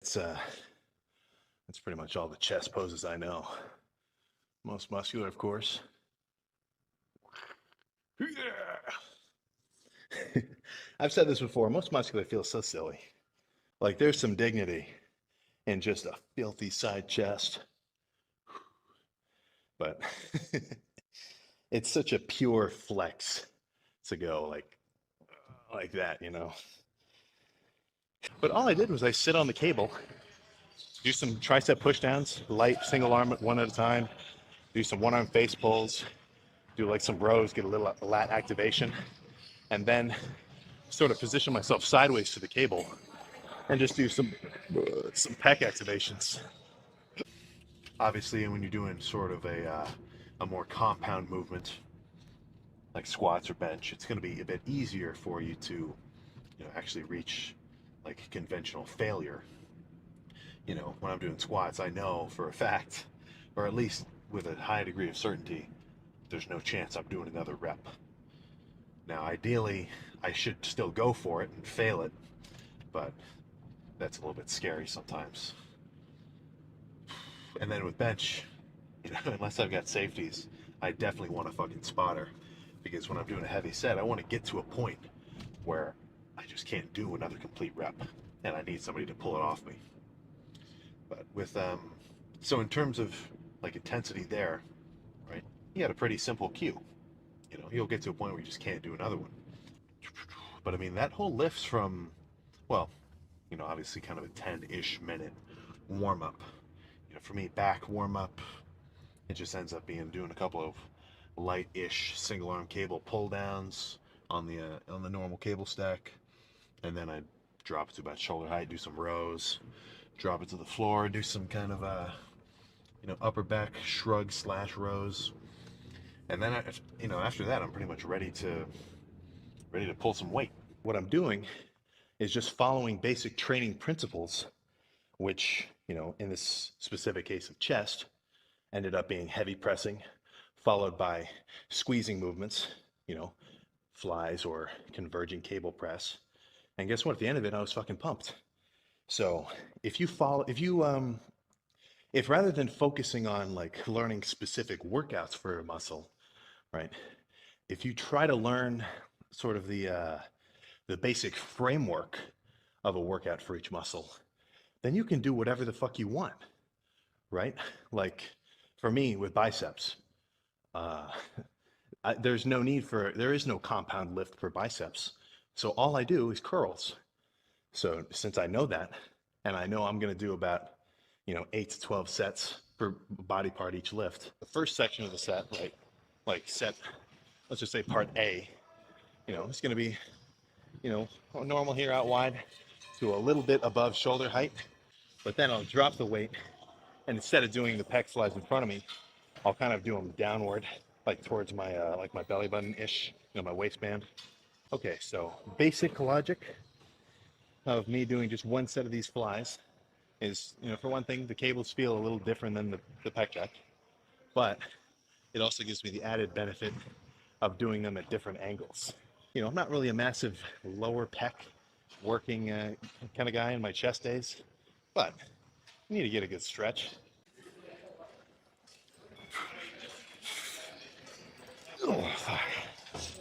That's pretty much all the chest poses I know. Most muscular, of course. I've said this before, most muscular feels so silly. Like there's some dignity in just a filthy side chest. But it's such a pure flex to go like that, you know. But all I did was I sit on the cable, do some tricep pushdowns, light single arm one at a time, do some one arm face pulls, do like some rows, get a little lat activation, and then sort of position myself sideways to the cable and just do some pec activations. Obviously, when you're doing sort of a more compound movement like squats or bench, it's going to be a bit easier for you to actually reach like conventional failure. When I'm doing squats, I know for a fact, or at least with a high degree of certainty, there's no chance I'm doing another rep. Now, ideally, I should still go for it and fail it, but that's a little bit scary sometimes. And then with bench, unless I've got safeties, I definitely want a fucking spotter, because when I'm doing a heavy set, I want to get to a point where I just can't do another complete rep, and I need somebody to pull it off me. But with so in terms of like intensity there, right? You got a pretty simple cue. You'll get to a point where you just can't do another one. But I mean, that whole lifts from, well, obviously kind of a 10-ish minute warm up. For me, back warm up, it just ends up being doing a couple of light-ish single arm cable pull downs on the normal cable stack, and then I drop it to about shoulder height, do some rows, drop it to the floor, do some kind of upper back shrug / rows, and then after that I'm pretty much ready to pull some weight. What I'm doing is just following basic training principles, which in this specific case of chest ended up being heavy pressing followed by squeezing movements, flies or converging cable press. And guess what? At the end of it, I was fucking pumped. So if rather than focusing on like learning specific workouts for a muscle, right? If you try to learn sort of the basic framework of a workout for each muscle, then you can do whatever the fuck you want, right? Like for me with biceps, there is no compound lift for biceps. So all I do is curls. So since I know that, and I know I'm going to do about 8 to 12 sets per body part each lift. The first section of the set, right, like set, let's just say part A, it's going to be, normal here out wide to a little bit above shoulder height. But then I'll drop the weight, and instead of doing the pec flies in front of me, I'll kind of do them downward, like towards my like my belly button-ish, my waistband. Okay, so basic logic of me doing just one set of these flies is, for one thing, the cables feel a little different than the pec jack, but it also gives me the added benefit of doing them at different angles. I'm not really a massive lower pec working kind of guy in my chest days, but you need to get a good stretch.